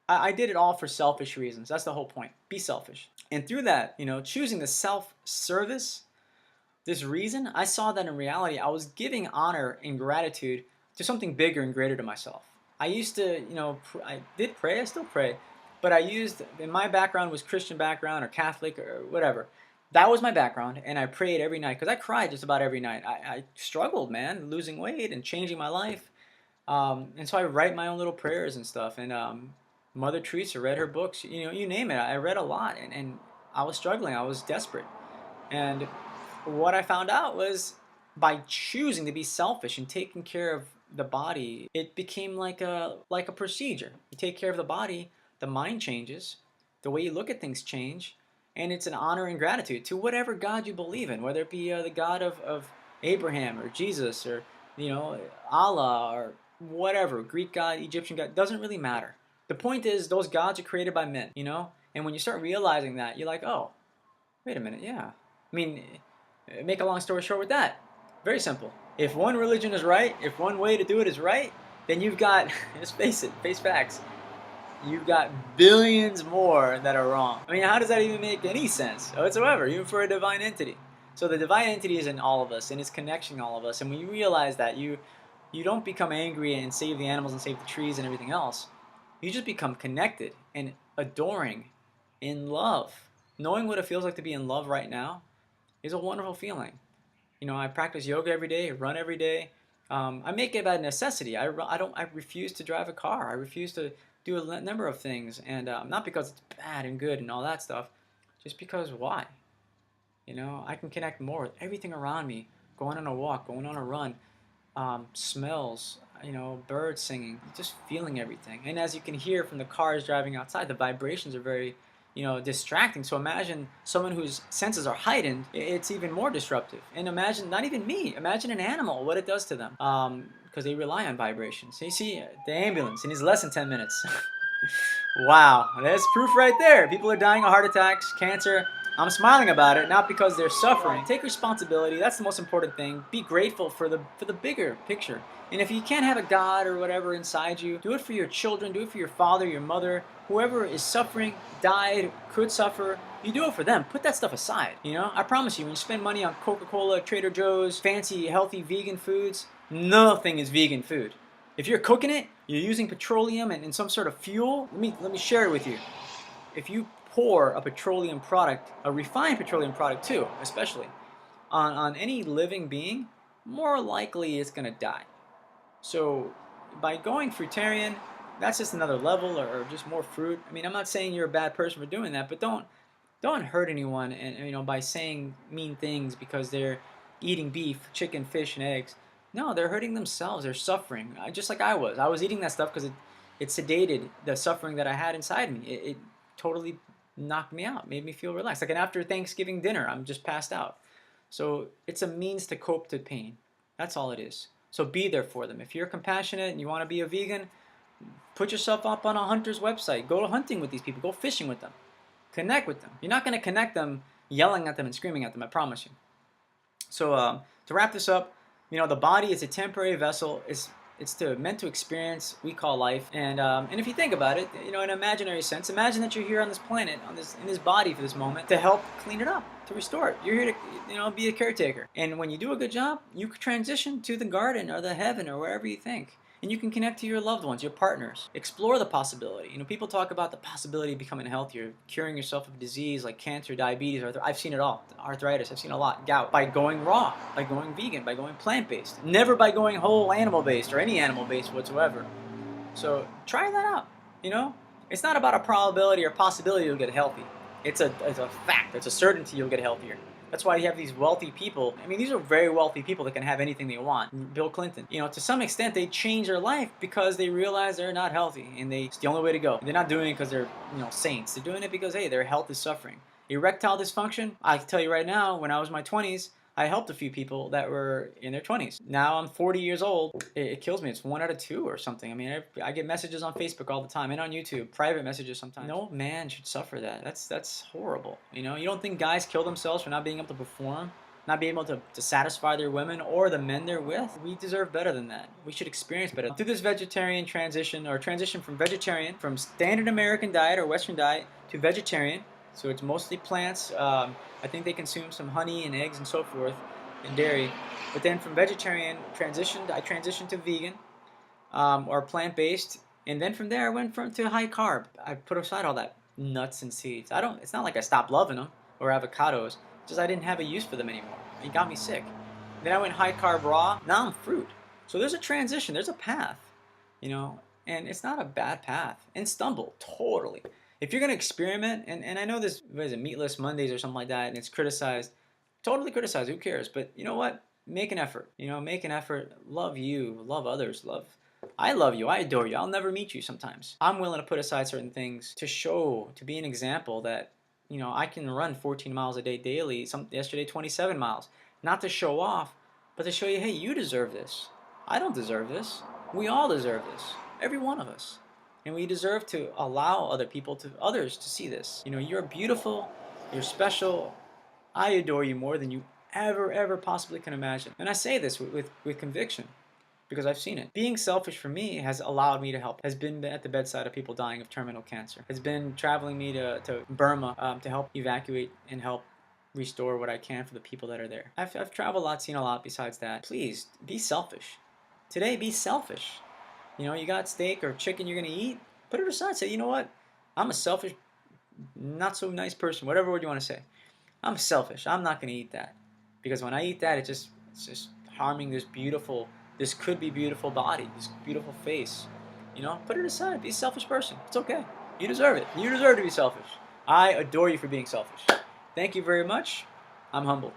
I did it all for selfish reasons. That's the whole point. Be selfish. And through that, choosing the self-service, this reason, I saw that in reality, I was giving honor and gratitude to something bigger and greater to myself. I used to, I did pray, I still pray, but in my background was Christian background or Catholic or whatever. That was my background, and I prayed every night because I cried just about every night. I struggled, man, losing weight and changing my life. And so I write my own little prayers and stuff. And Mother Teresa, read her books, you name it. I read a lot, and I was struggling. I was desperate. And what I found out was by choosing to be selfish and taking care of the body, it became like a procedure. You take care of the body, the mind changes, the way you look at things change, and it's an honor and gratitude to whatever God you believe in, whether it be the God of Abraham or Jesus or Allah or whatever, Greek God, Egyptian God, doesn't really matter. The point is those gods are created by men, and when you start realizing that, you're like, oh, wait a minute, yeah. I mean, make a long story short with that, very simple. If one religion is right, if one way to do it is right, then you've got, just face it, face facts, you've got billions more that are wrong. I mean, how does that even make any sense whatsoever, even for a divine entity? So the divine entity is in all of us, and it's connecting all of us. And when you realize that, you don't become angry and save the animals and save the trees and everything else. You just become connected and adoring, in love. Knowing what it feels like to be in love right now is a wonderful feeling. I practice yoga every day, run every day. I make it a necessity. I refuse to drive a car. I refuse to do a number of things, and not because it's bad and good and all that stuff, just because why? I can connect more with everything around me. Going on a walk, going on a run, smells, birds singing, just feeling everything. And as you can hear from the cars driving outside, the vibrations are very, distracting. So imagine someone whose senses are heightened, it's even more disruptive. And imagine, not even me, imagine an animal, what it does to them. Because they rely on vibrations. So you see, the ambulance, and it's less than 10 minutes. Wow, that's proof right there. People are dying of heart attacks, cancer. I'm smiling about it, not because they're suffering. Take responsibility. That's the most important thing. Be grateful for the bigger picture. And if you can't have a God or whatever inside you, do it for your children, do it for your father, your mother, whoever is suffering, died, could suffer. You do it for them. Put that stuff aside. I promise you, when you spend money on Coca-Cola, Trader Joe's, fancy, healthy vegan foods, nothing is vegan food. If you're cooking it, you're using petroleum and some sort of fuel. Let me share it with you. If you pour a petroleum product, a refined petroleum product too, especially, on any living being, more likely it's going to die. So by going fruitarian, that's just another level, or just more fruit. I mean, I'm not saying you're a bad person for doing that, but don't hurt anyone, and by saying mean things because they're eating beef, chicken, fish, and eggs. No, they're hurting themselves. They're suffering, just like I was. I was eating that stuff because it sedated the suffering that I had inside me. It totally knocked me out, made me feel relaxed. Like an after Thanksgiving dinner, I'm just passed out. So it's a means to cope to pain. That's all it is. So be there for them. If you're compassionate and you want to be a vegan, put yourself up on a hunter's website. Go hunting with these people. Go fishing with them. Connect with them. You're not going to connect them yelling at them and screaming at them, I promise you. So to wrap this up, the body is a temporary vessel. It's meant to experience we call life, and if you think about it, in an imaginary sense, imagine that you're here on this planet, in this body for this moment, to help clean it up, to restore it. You're here to be a caretaker, and when you do a good job, you can transition to the garden or the heaven or wherever you think. And you can connect to your loved ones, your partners. Explore the possibility. People talk about the possibility of becoming healthier, curing yourself of disease like cancer, diabetes, I've seen it all. Arthritis, I've seen a lot. Gout. By going raw, by going vegan, by going plant-based. Never by going whole animal-based or any animal-based whatsoever. So try that out. It's not about a probability or possibility you'll get healthy. It's a fact. It's a certainty you'll get healthier. That's why you have these wealthy people. I mean, these are very wealthy people that can have anything they want. Bill Clinton. To some extent, they change their life because they realize they're not healthy, and it's the only way to go. They're not doing it because they're, saints. They're doing it because, hey, their health is suffering. Erectile dysfunction, I can tell you right now, when I was in my 20s, I helped a few people that were in their 20s. Now I'm 40 years old. It kills me. It's 1 out of 2 or something. I mean, I get messages on Facebook all the time and on YouTube, private messages sometimes. No man should suffer that. That's horrible. You don't think guys kill themselves for not being able to perform not being able to satisfy their women or the men they're with. We deserve better than that. We should experience better. Through this vegetarian transition, or transition from vegetarian, from standard American diet or Western diet to vegetarian, so it's mostly plants. I think they consume some honey and eggs and so forth, and dairy. But then from vegetarian I transitioned to vegan, or plant-based, and then from there I went to high carb. I put aside all that nuts and seeds. It's not like I stopped loving them, or avocados. Just I didn't have a use for them anymore. It got me sick. Then I went high carb raw. Now I'm fruit. So there's a transition. There's a path, and it's not a bad path. And stumble totally. If you're gonna experiment, and I know this, what is it, Meatless Mondays or something like that, and it's criticized. Totally criticized. Who cares? But you know what? Make an effort. Make an effort. Love you. Love others. I love you. I adore you. I'll never meet you sometimes. I'm willing to put aside certain things to be an example that, I can run 14 miles a day daily. Yesterday, 27 miles. Not to show off, but to show you, hey, you deserve this. I don't deserve this. We all deserve this. Every one of us. And we deserve to allow others to see this. You're beautiful. You're special. I adore you more than you ever possibly can imagine. And I say this with conviction, because I've seen it. Being selfish for me has allowed me to help, has been at the bedside of people dying of terminal cancer, has been traveling me to Burma to help evacuate and help restore what I can for the people that are there. I've traveled a lot, seen a lot besides that. Please, be selfish. Today, be selfish. You got steak or chicken you're going to eat, put it aside. Say, you know what? I'm a selfish, not so nice person, whatever word you want to say. I'm selfish. I'm not going to eat that. Because when I eat that, it's just harming this could be beautiful body, this beautiful face. Put it aside. Be a selfish person. It's okay. You deserve it. You deserve to be selfish. I adore you for being selfish. Thank you very much. I'm humbled.